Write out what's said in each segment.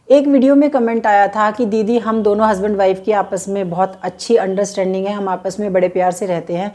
एक वीडियो में कमेंट आया था कि दीदी हम दोनों हस्बैंड वाइफ की आपस में बहुत अच्छी अंडरस्टैंडिंग है, हम आपस में बड़े प्यार से रहते हैं,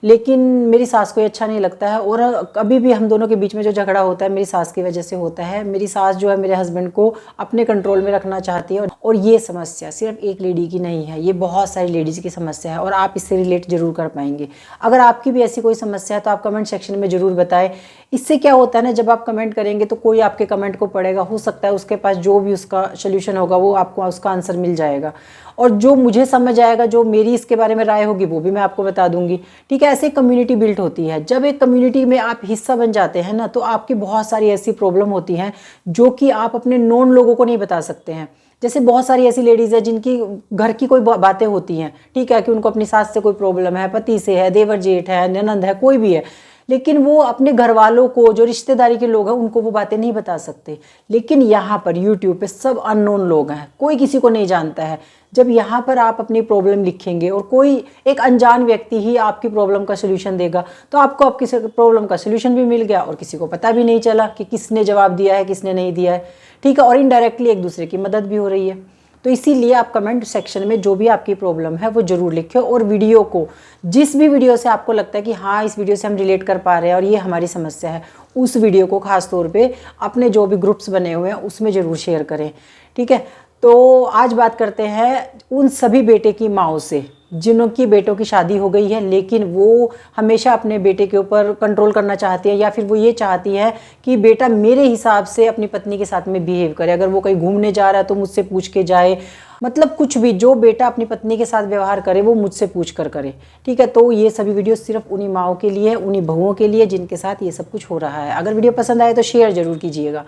लेकिन मेरी सास को ये अच्छा नहीं लगता है और कभी भी हम दोनों के बीच में जो झगड़ा होता है मेरी सास की वजह से होता है। मेरी सास जो है मेरे हस्बैंड को अपने कंट्रोल में रखना चाहती है और ये समस्या सिर्फ एक लेडी की नहीं है, ये बहुत सारी लेडीज़ की समस्या है और आप इससे रिलेट जरूर कर पाएंगे। अगर आपकी भी ऐसी कोई समस्या है तो आप कमेंट सेक्शन में ज़रूर बताएं। इससे क्या होता है ना, जब आप कमेंट करेंगे तो कोई आपके कमेंट को पढ़ेगा, हो सकता है उसके पास जो भी उसका सोल्यूशन होगा वो आपको उसका आंसर मिल जाएगा और जो मुझे समझ आएगा, जो मेरी इसके बारे में राय होगी वो भी मैं आपको बता दूंगी। ठीक है, ऐसे कम्युनिटी बिल्ड होती है। जब एक कम्युनिटी में आप हिस्सा बन जाते हैं ना, तो आपकी बहुत सारी ऐसी प्रॉब्लम होती हैं जो कि आप अपने नॉन लोगों को नहीं बता सकते हैं। जैसे बहुत सारी ऐसी लेडीज़ है जिनकी घर की कोई बातें होती हैं, ठीक है, कि उनको अपनी सास से कोई प्रॉब्लम है, पति से है, देवर जेठ है, ननंद है, कोई भी है, लेकिन वो अपने घर वालों को, जो रिश्तेदारी के लोग हैं, उनको वो बातें नहीं बता सकते। लेकिन यहाँ पर यूट्यूब पे सब अननोन लोग हैं, कोई किसी को नहीं जानता है। जब यहाँ पर आप अपनी प्रॉब्लम लिखेंगे और कोई एक अनजान व्यक्ति ही आपकी प्रॉब्लम का सोल्यूशन देगा, तो आपको आपकी प्रॉब्लम का सोल्यूशन भी मिल गया और किसी को पता भी नहीं चला कि किसने जवाब दिया है, किसने नहीं दिया है। ठीक है, और इनडायरेक्टली एक दूसरे की मदद भी हो रही है। तो इसीलिए आप कमेंट सेक्शन में जो भी आपकी प्रॉब्लम है वो ज़रूर लिखिए और वीडियो को, जिस भी वीडियो से आपको लगता है कि हाँ इस वीडियो से हम रिलेट कर पा रहे हैं और ये हमारी समस्या है, उस वीडियो को खास तौर पे अपने जो भी ग्रुप्स बने हुए हैं उसमें ज़रूर शेयर करें। ठीक है, तो आज बात करते हैं उन सभी बेटे की माँओं से जिनकी बेटों की शादी हो गई है, लेकिन वो हमेशा अपने बेटे के ऊपर कंट्रोल करना चाहती है, या फिर वो ये चाहती है कि बेटा मेरे हिसाब से अपनी पत्नी के साथ में बिहेव करे। अगर वो कहीं घूमने जा रहा है तो मुझसे पूछ के जाए, मतलब कुछ भी जो बेटा अपनी पत्नी के साथ व्यवहार करे वो मुझसे पूछ कर करे। ठीक है, तो ये सभी वीडियो सिर्फ उन्हीं माँओं के लिए है, उन्हीं बहुओं के लिए जिनके साथ ये सब कुछ हो रहा है। अगर वीडियो पसंद आए तो शेयर जरूर कीजिएगा।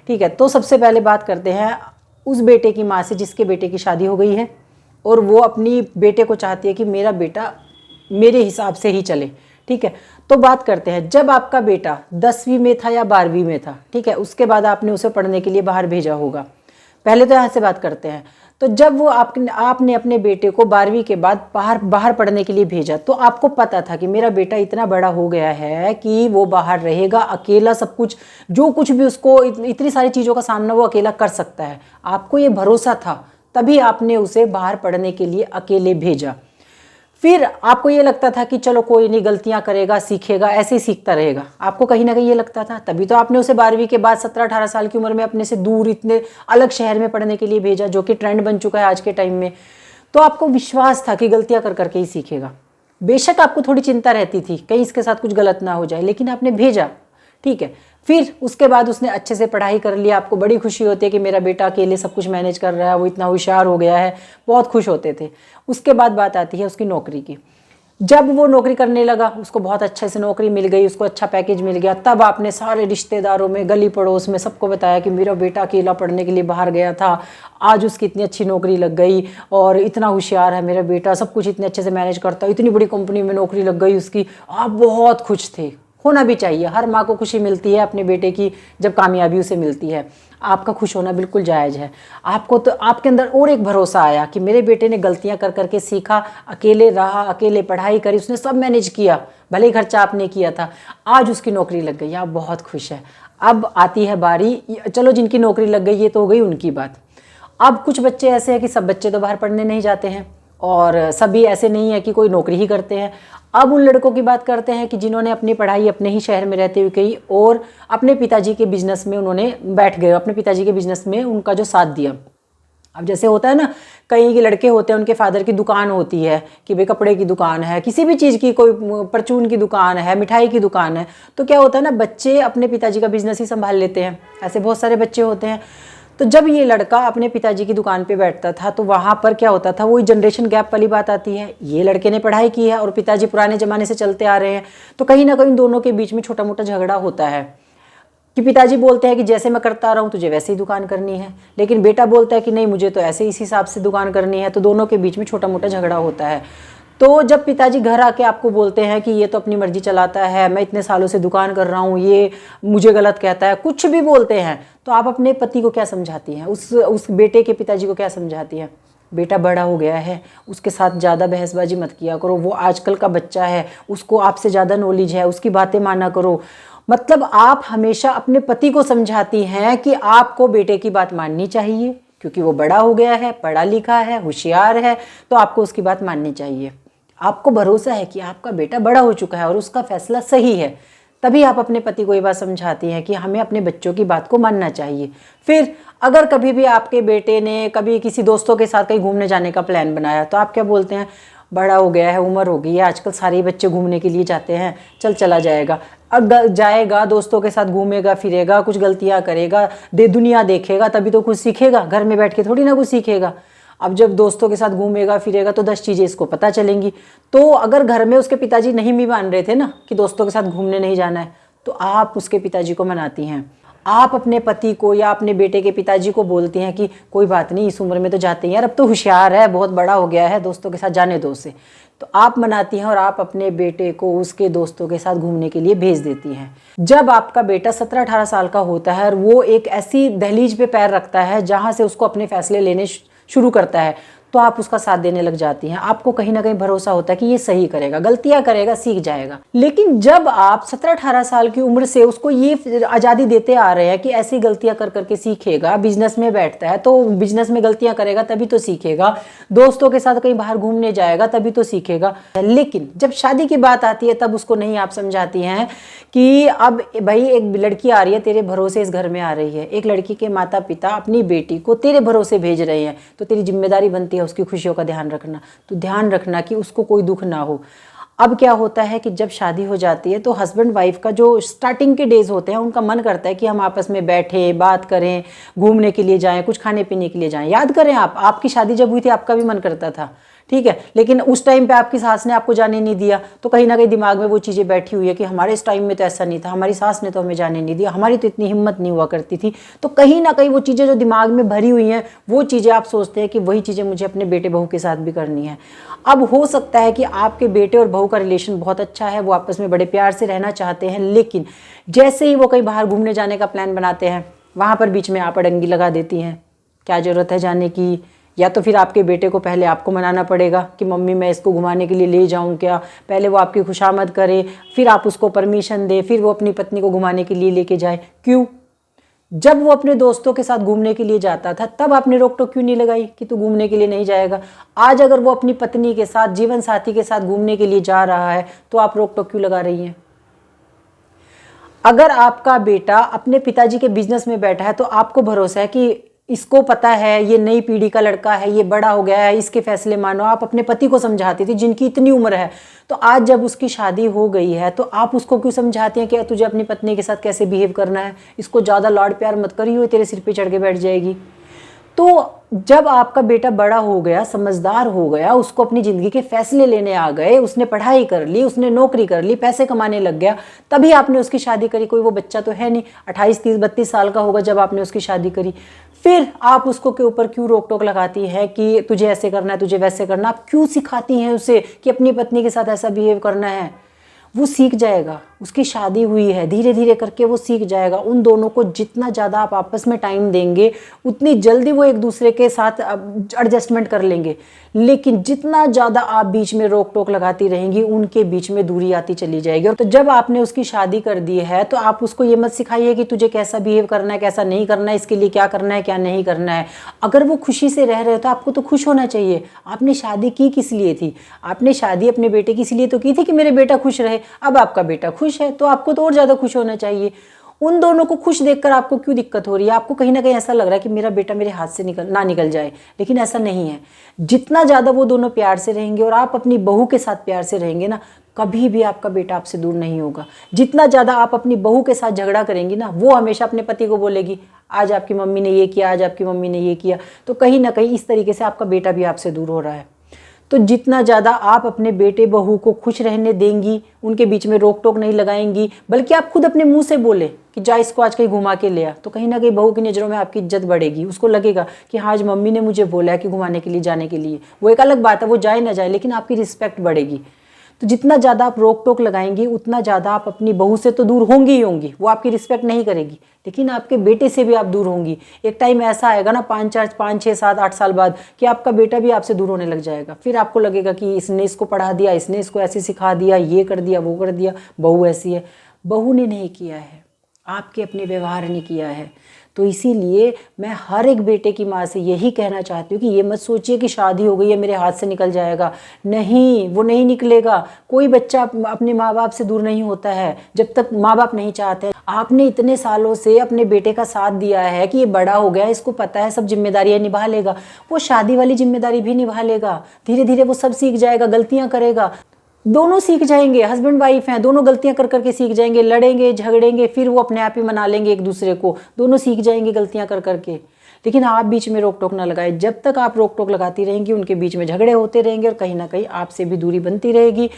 ठीक है, तो सबसे पहले बात करते हैं उस बेटे की माँ से जिसके बेटे की शादी हो गई है और वो अपनी बेटे को चाहती है कि मेरा बेटा मेरे हिसाब से ही चले। ठीक है, तो बात करते हैं, जब आपका बेटा 10वीं में था या 12वीं में था, ठीक है, उसके बाद आपने उसे पढ़ने के लिए बाहर भेजा होगा। पहले तो यहाँ से बात करते हैं। तो जब वो आपने अपने बेटे को 12वीं के बाद बाहर पढ़ने के लिए भेजा, तो आपको पता था कि मेरा बेटा इतना बड़ा हो गया है कि वो बाहर रहेगा अकेला, सब कुछ जो कुछ भी उसको इतनी सारी चीज़ों का सामना वो अकेला कर सकता है। आपको ये भरोसा था, तभी आपने उसे बाहर पढ़ने के लिए अकेले भेजा। फिर आपको ये लगता था कि चलो कोई नहीं, गलतियां करेगा, सीखेगा, ऐसे ही सीखता रहेगा। आपको कहीं ना कहीं ये लगता था, तभी तो आपने उसे 12वीं के बाद 17-18 साल की उम्र में अपने से दूर इतने अलग शहर में पढ़ने के लिए भेजा, जो कि ट्रेंड बन चुका है आज के टाइम में। तो आपको विश्वास था कि गलतियां कर करके ही सीखेगा। बेशक आपको थोड़ी चिंता रहती थी कहीं इसके साथ कुछ गलत ना हो जाए, लेकिन आपने भेजा। ठीक है, फिर उसके बाद उसने अच्छे से पढ़ाई कर लिया, आपको बड़ी खुशी होती है कि मेरा बेटा अकेले सब कुछ मैनेज कर रहा है, वो इतना होशियार हो गया है, बहुत खुश होते थे। उसके बाद बात आती है उसकी नौकरी की। जब वो नौकरी करने लगा, उसको बहुत अच्छे से नौकरी मिल गई, उसको अच्छा पैकेज मिल गया, तब आपने सारे रिश्तेदारों में, गली पड़ोस में सबको बताया कि मेरा बेटा अकेला पढ़ने के लिए बाहर गया था, आज उसकी इतनी अच्छी नौकरी लग गई और इतना होशियार है मेरा बेटा, सब कुछ इतने अच्छे से मैनेज करता है, इतनी बड़ी कंपनी में नौकरी लग गई उसकी। आप बहुत खुश थे, होना भी चाहिए। हर माँ को खुशी मिलती है अपने बेटे की जब कामयाबी उसे मिलती है। आपका खुश होना बिल्कुल जायज़ है। आपको तो आपके अंदर और एक भरोसा आया कि मेरे बेटे ने गलतियां कर करके सीखा, अकेले रहा, अकेले पढ़ाई करी, उसने सब मैनेज किया, भले ही खर्चा आपने किया था, आज उसकी नौकरी लग गई, आप बहुत खुश है। अब आती है बारी, चलो जिनकी नौकरी लग गई ये तो हो गई उनकी बात। अब कुछ बच्चे ऐसे हैं कि सब बच्चे तो बाहर पढ़ने नहीं जाते हैं और सभी ऐसे नहीं है कि कोई नौकरी ही करते हैं। अब उन लड़कों की बात करते हैं कि जिन्होंने अपनी पढ़ाई अपने ही शहर में रहते हुए की और अपने पिताजी के बिजनेस में उन्होंने बैठ गए, अपने पिताजी के बिजनेस में उनका जो साथ दिया। अब जैसे होता है ना, कई के लड़के होते हैं उनके फादर की दुकान होती है कि भाई कपड़े की दुकान है, किसी भी चीज़ की, कोई परचून की दुकान है, मिठाई की दुकान है, तो क्या होता है ना, बच्चे अपने पिताजी का बिजनेस ही संभाल लेते हैं। ऐसे बहुत सारे बच्चे होते हैं। तो जब ये लड़का अपने पिताजी की दुकान पे बैठता था तो वहाँ पर क्या होता था, वही जनरेशन गैप वाली बात आती है। ये लड़के ने पढ़ाई की है और पिताजी पुराने ज़माने से चलते आ रहे हैं, तो कहीं ना कहीं दोनों के बीच में छोटा मोटा झगड़ा होता है कि पिताजी बोलते हैं कि जैसे मैं करता रहा हूँ तुझे वैसे ही दुकान करनी है, लेकिन बेटा बोलता है कि नहीं मुझे तो ऐसे इस हिसाब से दुकान करनी है। तो दोनों के बीच में छोटा मोटा झगड़ा होता है। तो जब पिताजी घर आके आपको बोलते हैं कि ये तो अपनी मर्जी चलाता है, मैं इतने सालों से दुकान कर रहा हूँ, ये मुझे गलत कहता है, कुछ भी बोलते हैं, तो आप अपने पति को क्या समझाती हैं, उस बेटे के पिताजी को क्या समझाती हैं? बेटा बड़ा हो गया है, उसके साथ ज़्यादा बहसबाजी मत किया करो, वो आजकल का बच्चा है, उसको आपसे ज़्यादा नॉलेज है, उसकी बातें माना करो। मतलब आप हमेशा अपने पति को समझाती हैं कि आपको बेटे की बात माननी चाहिए, क्योंकि वो बड़ा हो गया है, पढ़ा लिखा है, होशियार है, तो आपको उसकी बात माननी चाहिए। आपको भरोसा है कि आपका बेटा बड़ा हो चुका है और उसका फैसला सही है, तभी आप अपने पति को ये बात समझाती हैं कि हमें अपने बच्चों की बात को मानना चाहिए। फिर अगर कभी भी आपके बेटे ने कभी किसी दोस्तों के साथ कहीं घूमने जाने का प्लान बनाया, तो आप क्या बोलते हैं, बड़ा हो गया है, उम्र हो गई है, आजकल सारे बच्चे घूमने के लिए जाते हैं, चला जाएगा। अब जाएगा, दोस्तों के साथ घूमेगा फिरेगा, कुछ गलतियां करेगा, दुनिया देखेगा, तभी तो कुछ सीखेगा, घर में बैठ के थोड़ी ना कुछ सीखेगा। अब जब दोस्तों के साथ घूमेगा फिरेगा तो 10 चीज़ें इसको पता चलेंगी। तो अगर घर में उसके पिताजी नहीं भी मान रहे थे ना कि दोस्तों के साथ घूमने नहीं जाना है, तो आप उसके पिताजी को मनाती हैं। आप अपने पति को या अपने बेटे के पिताजी को बोलती हैं कि कोई बात नहीं, इस उम्र में तो जाते हैं यार, अब तो होशियार है, बहुत बड़ा हो गया है, दोस्तों के साथ जाने दो उसे। तो आप मनाती हैं और आप अपने बेटे को उसके दोस्तों के साथ घूमने के लिए भेज देती हैं। जब आपका बेटा 17-18 साल का होता है और वो एक ऐसी दहलीज पे पैर रखता है जहाँ से उसको अपने फैसले लेने शुरू करता है, तो आप उसका साथ देने लग जाती हैं। आपको कहीं ना कहीं भरोसा होता है कि ये सही करेगा, गलतियां करेगा, सीख जाएगा। लेकिन जब आप 17-18 साल की उम्र से उसको ये आज़ादी देते आ रहे हैं कि ऐसी गलतियां कर करके सीखेगा, बिजनेस में बैठता है तो बिजनेस में गलतियां करेगा तभी तो सीखेगा, दोस्तों के साथ कहीं बाहर घूमने जाएगा तभी तो सीखेगा, लेकिन जब शादी की बात आती है तब उसको नहीं आप समझाती हैं कि अब भाई एक लड़की आ रही है, तेरे भरोसे इस घर में आ रही है, एक लड़की के माता पिता अपनी बेटी को तेरे भरोसे भेज रहे हैं, तो तेरी जिम्मेदारी बनती है उसकी खुशियों का ध्यान रखना। तो ध्यान रखना कि उसको कोई दुख ना हो। अब क्या होता है कि जब शादी हो जाती है तो हस्बैंड वाइफ का जो स्टार्टिंग के डेज होते हैं उनका मन करता है कि हम आपस में बैठें, बात करें, घूमने के लिए जाएं, कुछ खाने पीने के लिए जाएं। याद करें, आपकी शादी जब हुई थी आपका भी मन करता था, ठीक है, लेकिन उस टाइम पे आपकी सास ने आपको जाने नहीं दिया, तो कहीं ना कहीं दिमाग में वो चीज़ें बैठी हुई है कि हमारे इस टाइम में तो ऐसा नहीं था, हमारी सास ने तो हमें जाने नहीं दिया, हमारी तो इतनी हिम्मत नहीं हुआ करती थी। तो कहीं ना कहीं वो चीज़ें जो दिमाग में भरी हुई हैं, वो चीज़ें आप सोचते हैं कि वही चीज़ें मुझे अपने बेटे बहू के साथ भी करनी है। अब हो सकता है कि आपके बेटे और बहू का रिलेशन बहुत अच्छा है, वो आपस में बड़े प्यार से रहना चाहते हैं, लेकिन जैसे ही वो कहीं बाहर घूमने जाने का प्लान बनाते हैं, वहाँ पर बीच में आप अड़ंगी लगा देती हैं, क्या ज़रूरत है जाने की। या तो फिर आपके बेटे को पहले आपको मनाना पड़ेगा कि मम्मी मैं इसको घुमाने के लिए ले जाऊं क्या, पहले वो आपकी खुशामद करे, फिर आप उसको परमिशन दे, फिर वो अपनी पत्नी को घुमाने के लिए लेके जाए। क्यों? जब वो अपने दोस्तों के साथ घूमने के लिए जाता था तब आपने रोक टोक क्यों नहीं लगाई कि तू घूमने के लिए नहीं जाएगा? आज अगर वो अपनी पत्नी के साथ, जीवन साथी के साथ घूमने के लिए जा रहा है तो आप रोक टोक क्यों लगा रही हैं? अगर आपका बेटा अपने पिताजी के बिजनेस में बैठा है तो आपको भरोसा है कि इसको पता है ये नई पीढ़ी का लड़का है, ये बड़ा हो गया है, इसके फैसले मानो। आप अपने पति को समझाती थी जिनकी इतनी उम्र है, तो आज जब उसकी शादी हो गई है तो आप उसको क्यों समझाती हैं कि तुझे अपनी पत्नी के साथ कैसे बिहेव करना है, इसको ज़्यादा लाड प्यार मत करिए, वो तेरे सिर पे चढ़ के बैठ जाएगी। तो जब आपका बेटा बड़ा हो गया, समझदार हो गया, उसको अपनी ज़िंदगी के फैसले लेने आ गए, उसने पढ़ाई कर ली, उसने नौकरी कर ली, पैसे कमाने लग गया, तभी आपने उसकी शादी करी। कोई वो बच्चा तो है नहीं, 28, 30, 32 साल का होगा जब आपने उसकी शादी करी। फिर आप उसको के ऊपर क्यों रोक टोक लगाती है कि तुझे ऐसे करना है, तुझे वैसे करना? आप क्यों सिखाती हैं उसे कि अपनी पत्नी के साथ ऐसा बिहेव करना है? वो सीख जाएगा, उसकी शादी हुई है, धीरे धीरे करके वो सीख जाएगा। उन दोनों को जितना ज़्यादा आप आपस में टाइम देंगे उतनी जल्दी वो एक दूसरे के साथ एडजस्टमेंट कर लेंगे। लेकिन जितना ज़्यादा आप बीच में रोक टोक लगाती रहेंगी उनके बीच में दूरी आती चली जाएगी। और तो जब आपने उसकी शादी कर दी है तो आप उसको ये मत सिखाइए कि तुझे कैसा बिहेव करना है, कैसा नहीं करना है, इसके लिए क्या करना है, क्या नहीं करना है। अगर वो खुशी से रह रहे हो तो आपको तो खुश होना चाहिए। आपने शादी की किस लिए थी? आपने शादी अपने बेटे की इसलिए तो की थी कि मेरे बेटा खुश रहे। अब आपका बेटा खुश है तो आपको तो और ज़्यादा खुश होना चाहिए। उन दोनों को खुश देखकर आपको क्यों दिक्कत हो रही है? आपको कहीं ना कहीं ऐसा लग रहा है कि मेरा बेटा मेरे हाथ से निकल जाए, लेकिन ऐसा नहीं है। जितना ज़्यादा वो दोनों प्यार से रहेंगे और आप अपनी बहू के साथ प्यार से रहेंगे ना, कभी भी आपका बेटा आपसे दूर नहीं होगा। जितना ज़्यादा आप अपनी बहू के साथ झगड़ा करेंगी ना, वो हमेशा अपने पति को बोलेगी आज आपकी मम्मी ने ये किया, आज आपकी मम्मी ने ये किया, तो कहीं ना कहीं इस तरीके से आपका बेटा भी आपसे दूर हो रहा है। तो जितना ज़्यादा आप अपने बेटे बहू को खुश रहने देंगी, उनके बीच में रोक टोक नहीं लगाएंगी, बल्कि आप खुद अपने मुंह से बोले कि जा इसको आज कहीं घुमा के ले आ, तो कहीं ना कहीं बहू की नज़रों में आपकी इज्जत बढ़ेगी। उसको लगेगा कि हाँ आज मम्मी ने मुझे बोला है कि घुमाने के लिए जाने के लिए। वो एक अलग बात है, वो जाए ना जाए, लेकिन आपकी रिस्पेक्ट बढ़ेगी। तो जितना ज़्यादा आप रोक टोक लगाएंगी उतना ज़्यादा आप अपनी बहू से तो दूर होंगी ही होंगी, वो आपकी रिस्पेक्ट नहीं करेगी, लेकिन आपके बेटे से भी आप दूर होंगी। एक टाइम ऐसा आएगा ना 5, 6, 7, 8 साल बाद कि आपका बेटा भी आपसे दूर होने लग जाएगा। फिर आपको लगेगा कि इसने इसको पढ़ा दिया, इसने इसको ऐसे सिखा दिया, ये कर दिया, वो कर दिया, बहू ऐसी है। बहू ने नहीं किया है, आपके अपने व्यवहार ने किया है। तो इसीलिए मैं हर एक बेटे की माँ से यही कहना चाहती हूँ कि ये मत सोचिए कि शादी हो गई है मेरे हाथ से निकल जाएगा। नहीं, वो नहीं निकलेगा। कोई बच्चा अपने माँ बाप से दूर नहीं होता है जब तक माँ बाप नहीं चाहते। आपने इतने सालों से अपने बेटे का साथ दिया है कि ये बड़ा हो गया, इसको पता है सब जिम्मेदारियां निभा लेगा, वो शादी वाली जिम्मेदारी भी निभा लेगा। धीरे धीरे वो सब सीख जाएगा, गलतियां करेगा, दोनों सीख जाएंगे। हस्बैंड वाइफ हैं, दोनों गलतियां कर करके सीख जाएंगे, लड़ेंगे झगड़ेंगे, फिर वो अपने आप ही मना लेंगे एक दूसरे को, दोनों सीख जाएंगे गलतियां कर करके। लेकिन आप बीच में रोक टोक ना लगाए। जब तक आप रोक टोक लगाती रहेंगी उनके बीच में झगड़े होते रहेंगे और कहीं ना कहीं आपसे भी दूरी बनती रहेगी।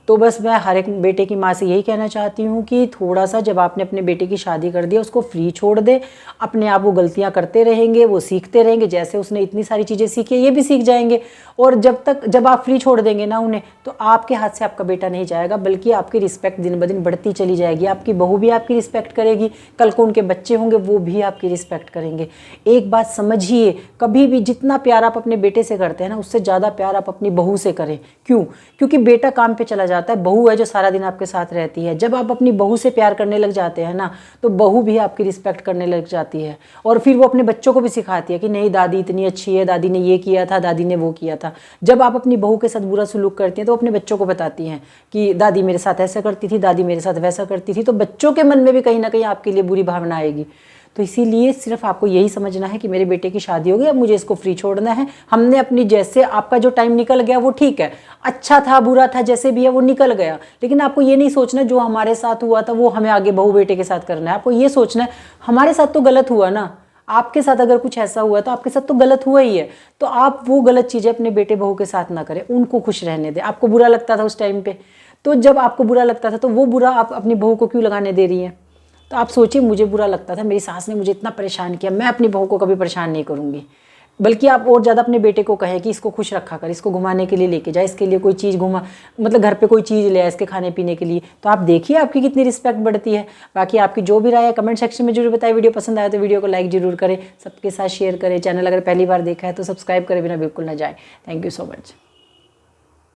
तो बस मैं हर एक बेटे की माँ से यही कहना चाहती हूँ कि थोड़ा सा जब आपने अपने बेटे की शादी कर दिया उसको फ्री छोड़ दे। अपने आप वो गलतियाँ करते रहेंगे, वो सीखते रहेंगे, जैसे उसने इतनी सारी चीज़ें सीखी है ये भी सीख जाएंगे। और जब आप फ्री छोड़ देंगे ना उन्हें, तो आपके हाथ से आपका बेटा नहीं जाएगा, बल्कि आपकी रिस्पेक्ट दिन ब दिन बढ़ती चली जाएगी। आपकी बहू भी आपकी रिस्पेक्ट करेगी, कल को उनके बच्चे होंगे वो भी आपकी रिस्पेक्ट करेंगे। एक बात समझिए, कभी भी जितना प्यार आप अपने बेटे से करते हैं ना, उससे ज़्यादा प्यार आप अपनी बहू से करें। क्यों? क्योंकि बेटा काम पे चला जाता है, बहू है जो सारा दिन आपके साथ रहती है। जब आप अपनी बहू से प्यार करने लग जाते हैं ना, तो बहू भी आपकी रिस्पेक्ट करने लग जाती है। और फिर वो अपने बच्चों को भी सिखाती है कि नहीं दादी इतनी अच्छी है, दादी ने ये किया था, दादी ने वो किया था। जब आप अपनी बहू के साथ बुरा सलूक करती हैं तो अपने बच्चों को बताती हैं कि दादी मेरे साथ ऐसा करती थी, दादी मेरे साथ वैसा करती थी। तो बच्चों के मन में भी कहीं ना कहीं आपके लिए बुरी भावना आएगी। तो इसीलिए सिर्फ आपको यही समझना है कि मेरे बेटे की शादी हो गई, अब मुझे इसको फ्री छोड़ना है। हमने अपनी, जैसे आपका जो टाइम निकल गया वो ठीक है, अच्छा था बुरा था जैसे भी है वो निकल गया। लेकिन आपको ये नहीं सोचना जो हमारे साथ हुआ था वो हमें आगे बहू बेटे के साथ करना है। आपको ये सोचना है हमारे साथ तो गलत हुआ ना, आपके साथ अगर कुछ ऐसा हुआ तो आपके साथ तो गलत हुआ ही है। तो आप वो गलत चीज़ें अपने बेटे बहू के साथ ना करें, उनको खुश रहने दें। आपको बुरा लगता था उस टाइम पे, तो जब आपको बुरा लगता था तो वो बुरा आप अपनी बहू को क्यों लगाने दे रही हैं? तो आप सोचिए, मुझे बुरा लगता था, मेरी सास ने मुझे इतना परेशान किया, मैं अपनी बहू को कभी परेशान नहीं करूँगी। बल्कि आप और ज़्यादा अपने बेटे को कहें कि इसको खुश रखा कर, इसको घुमाने के लिए लेके जाए, इसके लिए कोई चीज़ मतलब घर पे कोई चीज़ ले आए इसके खाने पीने के लिए। तो आप देखिए आपकी कितनी रिस्पेक्ट बढ़ती है। बाकी आपकी जो भी राय है कमेंट सेक्शन में जरूर बताएं। वीडियो पसंद आया तो वीडियो को लाइक जरूर करें, सबके साथ शेयर करें। चैनल अगर पहली बार देखा है तो सब्सक्राइब करे बिना बिल्कुल ना जाए। Thank you so much.